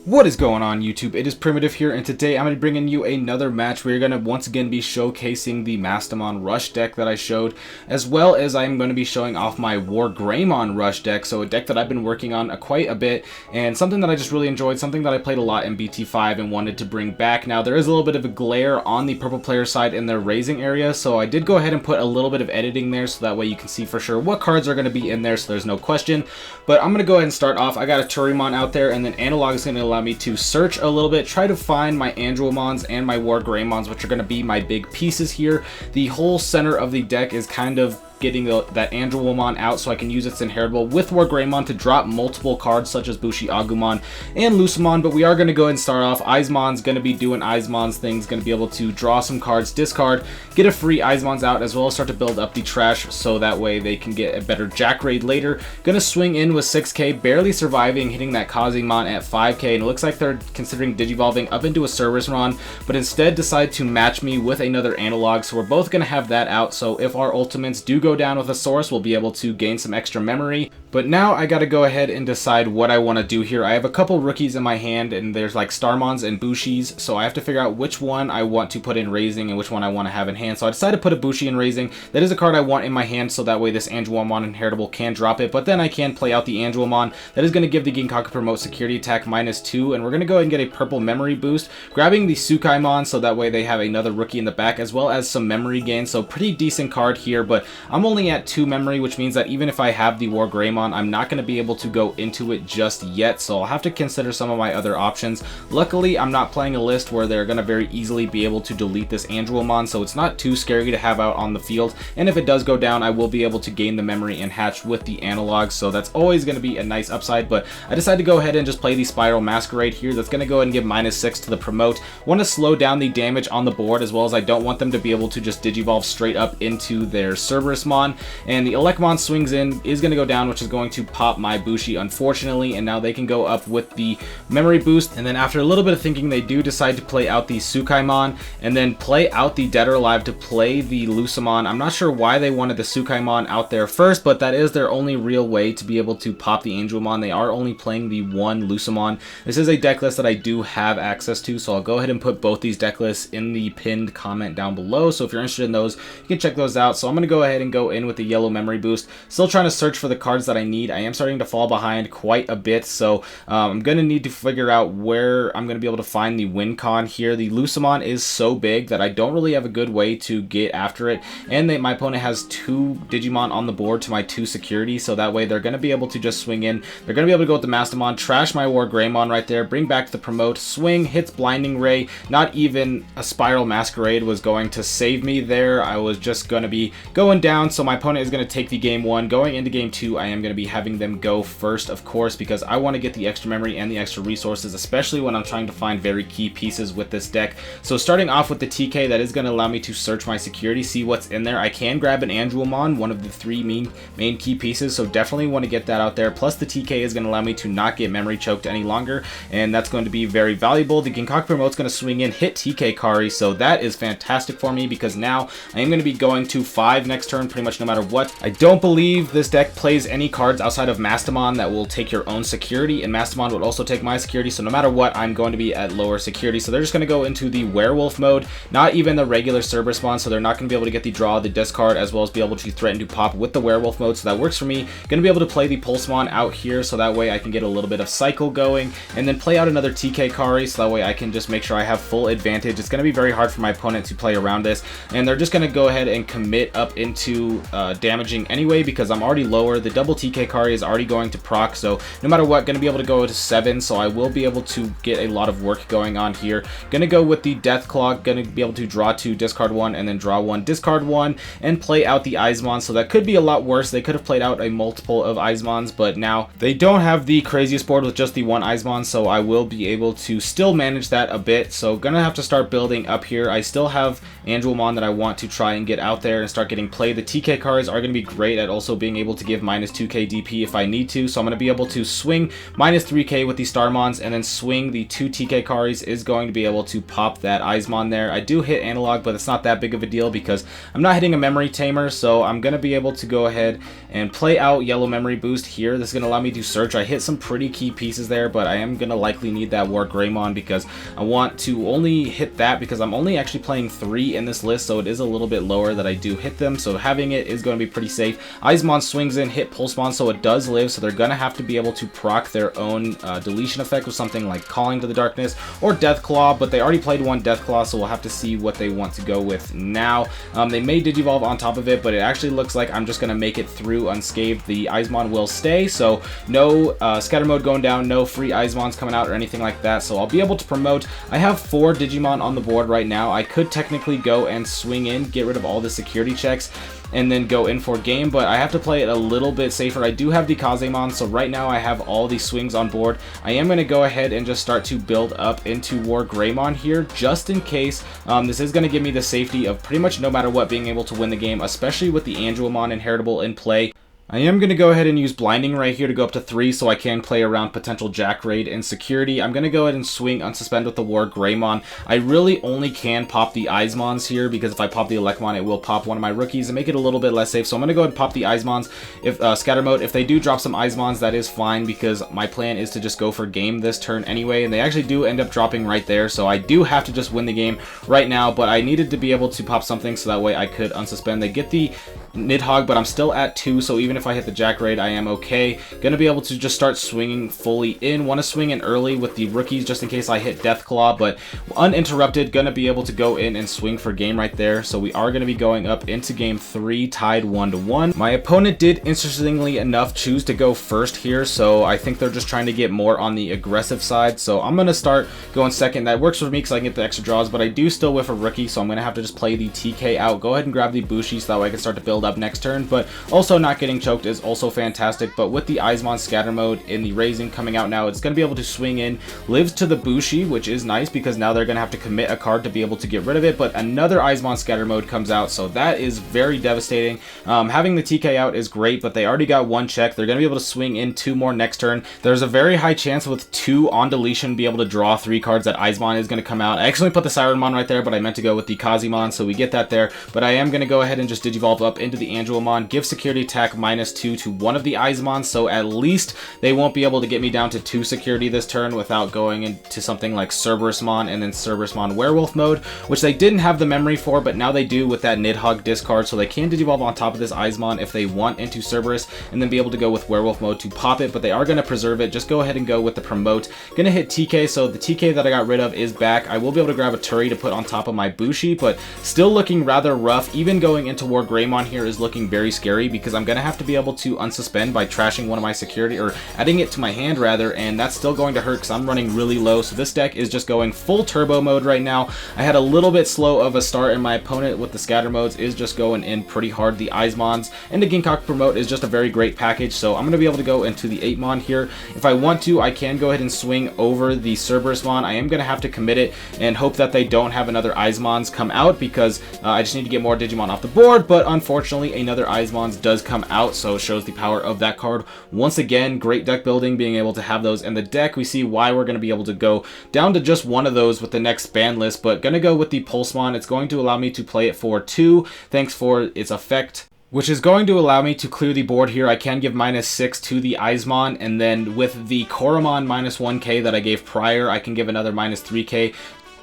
What is going on, YouTube? It is Primitive here, and today I'm going to be bringing you another match where you're going to once again be showcasing the Mastemon Rush deck that I showed, as well as I'm going to be showing off my Wargreymon Rush deck, so a deck that I've been working on quite a bit, and something that I just really enjoyed, something that I played a lot in BT5 and wanted to bring back. Now, there is a little bit of a glare on the purple player side in their raising area, so I did go ahead and put a little bit of editing there, so that way you can see for sure what cards are going to be in there, so there's no question. But I'm going to go ahead and start off. I got a Turymon out there, and then Analog is going to allow me to search a little bit, try to find my Angelmons and my Wargreymons, which are going to be my big pieces here. The whole center of the deck is kind of getting that Angelmon out so I can use its inheritable with Wargreymon to drop multiple cards such as Bushi Agumon and Lucemon. But we are going to go ahead and start off. Eismon's going to be doing Eismon's things, going to be able to draw some cards, discard, get a free Eismon's out, as well as start to build up the trash so that way they can get a better Jack Raid later. Going to swing in with 6k, barely surviving, hitting that Kazimon at 5k, and it looks like they're considering Digivolving up into a Serviceron, but instead decide to match me with another Analog, so we're both going to have that out. So if our ultimates do go down with a source, we'll be able to gain some extra memory. But now I got to go ahead and decide what I want to do here. I have a couple rookies in my hand, and there's like Starmons and Bushis, so I have to figure out which one I want to put in raising and which one I want to have in hand. So I decided to put a Bushi in raising. That is a card I want in my hand, so that way this Angelmon inheritable can drop it, but then I can play out the Angelmon. That is going to give the Ginkaku Promote security attack -2, and we're going to go ahead and get a purple memory boost, grabbing the Tsukaimon so that way they have another rookie in the back, as well as some memory gain. So pretty decent card here, but I'm only at 2 memory, which means that even if I have the Wargreymon, I'm not going to be able to go into it just yet, so I'll have to consider some of my other options. Luckily, I'm not playing a list where they're going to very easily be able to delete this Angelmon, so it's not too scary to have out on the field, and if it does go down, I will be able to gain the memory and hatch with the Analog, so that's always going to be a nice upside. But I decided to go ahead and just play the Spiral Masquerade here. That's going to go ahead and give -6 to the promote. Want to slow down the damage on the board, as well as I don't want them to be able to just Digivolve straight up into their Cerberusmon, and the Elecmon swings in, is going to go down, which is going to pop my Bushi, unfortunately, and now they can go up with the memory boost. And then after a little bit of thinking, they do decide to play out the Tsukaimon and then play out the Dead or Alive to play the Lucemon. I'm not sure why they wanted the Tsukaimon out there first, but that is their only real way to be able to pop the Angelmon. They are only playing the one Lucemon. This is a deck list that I do have access to, so I'll go ahead and put both these deck lists in the pinned comment down below, so if you're interested in those, you can check those out. So I'm going to go ahead and go in with the yellow memory boost. Still trying to search for the cards that I need. I am starting to fall behind quite a bit, so I'm going to need to figure out where I'm going to be able to find the win con here. The Lucemon is so big that I don't really have a good way to get after it, and my opponent has 2 Digimon on the board to my 2 security, so that way they're going to be able to just swing in. They're going to be able to go with the Mastemon, trash my Wargreymon right there, bring back the promote, swing, hits Blinding Ray. Not even a Spiral Masquerade was going to save me there. I was just going to be going down, so my opponent is going to take the game 1. Going into game 2, I am going to be having them go first, of course, because I want to get the extra memory and the extra resources, especially when I'm trying to find very key pieces with this deck. So starting off with the TK, that is going to allow me to search my security, see what's in there. I can grab an Angelmon, one of the 3 main key pieces, so definitely want to get that out there. Plus the TK is going to allow me to not get memory choked any longer, and that's going to be very valuable. The Ginkaku Promote's going to swing in, hit TK Kari, so that is fantastic for me because now I am going to be going to 5 next turn pretty much no matter what. I don't believe this deck plays any cards outside of Mastemon that will take your own security, and Mastemon would also take my security, so no matter what, I'm going to be at lower security. So they're just going to go into the Werewolf mode, not even the regular Cerberusmon, so they're not going to be able to get the draw, the discard, as well as be able to threaten to pop with the Werewolf mode, so that works for me. Going to be able to play the Pulsemon out here, so that way I can get a little bit of cycle going, and then play out another TK Kari, so that way I can just make sure I have full advantage. It's going to be very hard for my opponent to play around this, and they're just going to go ahead and commit up into damaging anyway, because I'm already lower. The double TK Kari is already going to proc, so no matter what, going to be able to go to 7, so I will be able to get a lot of work going on here. Going to go with the Deathclaw, going to be able to draw 2, discard 1, and then draw 1, discard 1, and play out the Eismon, so that could be a lot worse. They could have played out a multiple of Eismons, but now they don't have the craziest board with just the 1 Eismon, so I will be able to still manage that a bit. So gonna have to start building up here. I still have Angelmon that I want to try and get out there and start getting played. The TK cards are going to be great at also being able to give -2k 3k DP if I need to. So I'm going to be able to swing minus 3k with the Starmons, and then swing the 2 TK Karis is going to be able to pop that Eismon there. I do hit analog, but it's not that big of a deal because I'm not hitting a memory tamer, so I'm going to be able to go ahead and play out yellow memory boost here. This is going to allow me to search. I hit some pretty key pieces there, but I am going to likely need that Wargreymon because I want to only hit that because I'm only actually playing 3 in this list, so it is a little bit lower that I do hit them, so having it is going to be pretty safe. Eismon swings in, hit Pulsemon, so it does live, so they're going to have to be able to proc their own deletion effect with something like Calling to the Darkness or Deathclaw, but they already played one Deathclaw, so we'll have to see what they want to go with now. They may Digivolve on top of it, but it actually looks like I'm just going to make it through unscathed. The Eismon will stay, so no scatter mode going down, no free Eismons coming out or anything like that, so I'll be able to promote. I have 4 Digimon on the board right now. I could technically go and swing in, get rid of all the security checks, and then go in for game, but I have to play it a little bit safer. I do have the Kazemon, so right now I have all these swings on board. I am going to go ahead and just start to build up into Wargreymon here, just in case. This is going to give me the safety of pretty much no matter what being able to win the game, especially with the Angelmon inheritable in play. I am going to go ahead and use Blinding right here to go up to 3 so I can play around potential Jack Raid and security. I'm going to go ahead and swing Unsuspend with the Wargreymon. I really only can pop the Eismons here because if I pop the Elecmon, it will pop one of my rookies and make it a little bit less safe. So I'm going to go ahead and pop the Eismons. If Scatter Mode, if they do drop some Eismons, that is fine because my plan is to just go for game this turn anyway. And they actually do end up dropping right there. So I do have to just win the game right now, but I needed to be able to pop something so that way I could unsuspend. They get the Nidhogg, but I'm still at 2, so even if I hit the Jack Raid, I am okay. Gonna be able to just start swinging fully in. Want to swing in early with the rookies just in case I hit Deathclaw, but uninterrupted, gonna be able to go in and swing for game right there. So we are gonna be going up into game 3, tied 1-1. My opponent did, interestingly enough, choose to go first here, so I think they're just trying to get more on the aggressive side. So I'm gonna start going second. That works for me because I can get the extra draws, but I do still whiff a rookie, so I'm gonna have to just play the TK out. Go ahead and grab the Bushi so that way I can start to build up next turn, but also not getting choked is also fantastic. But with the Eismon scatter mode in the raising coming out now, it's going to be able to swing in, lives to the Bushi, which is nice because now they're going to have to commit a card to be able to get rid of it, but another Eismon scatter mode comes out, so that is very devastating. Having the TK out is great, but they already got 1 check. They're going to be able to swing in 2 more next turn. There's a very high chance with 2 on deletion be able to draw 3 cards that Eismon is going to come out. I actually put the Sirenmon right there, but I meant to go with the Kazemon, so we get that there. But I am going to go ahead and just Digivolve up into the Angelmon, give security attack -2 to one of the Eismons, so at least they won't be able to get me down to 2 security this turn without going into something like Cerberusmon and then Cerberusmon Werewolf mode, which they didn't have the memory for, but now they do with that Nidhogg discard, so they can Digivolve on top of this Eismon if they want into Cerberus, and then be able to go with Werewolf mode to pop it, but they are going to preserve it. Just go ahead and go with the promote. Gonna hit TK, so the TK that I got rid of is back. I will be able to grab a Turi to put on top of my Bushi, but still looking rather rough. Even going into Wargreymon here is looking very scary because I'm going to have to be able to unsuspend by trashing one of my security, or adding it to my hand rather, and that's still going to hurt because I'm running really low. So this deck is just going full turbo mode right now. I had a little bit slow of a start, and my opponent with the scatter modes is just going in pretty hard. The Eismons and the Ginkok promote is just a very great package, so I'm going to be able to go into the 8mon here. If I want to, I can go ahead and swing over the Cerberusmon. I am going to have to commit it and hope that they don't have another Eismons come out because I just need to get more Digimon off the board, but unfortunately another Eismons does come out, so it shows the power of that card. Once again, great deck building, being able to have those in the deck. We see why we're going to be able to go down to just one of those with the next ban list, but going to go with the Pulsemon. It's going to allow me to play it for 2, thanks for its effect, which is going to allow me to clear the board here. I can give -6 to the Eismon, and then with the Koromon -1k that I gave prior, I can give another -3k.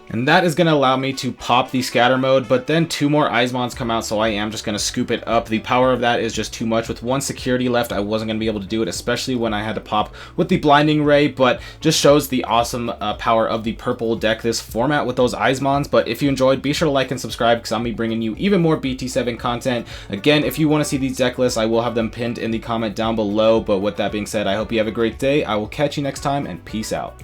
And that is going to allow me to pop the scatter mode, but then 2 more Eismons come out, so I am just going to scoop it up. The power of that is just too much. With 1 security left, I wasn't going to be able to do it, especially when I had to pop with the Blinding Ray, but just shows the awesome power of the purple deck, this format with those Eismons. But if you enjoyed, be sure to like and subscribe because I'll be bringing you even more BT7 content. Again, if you want to see these deck lists, I will have them pinned in the comment down below. But with that being said, I hope you have a great day. I will catch you next time, and peace out.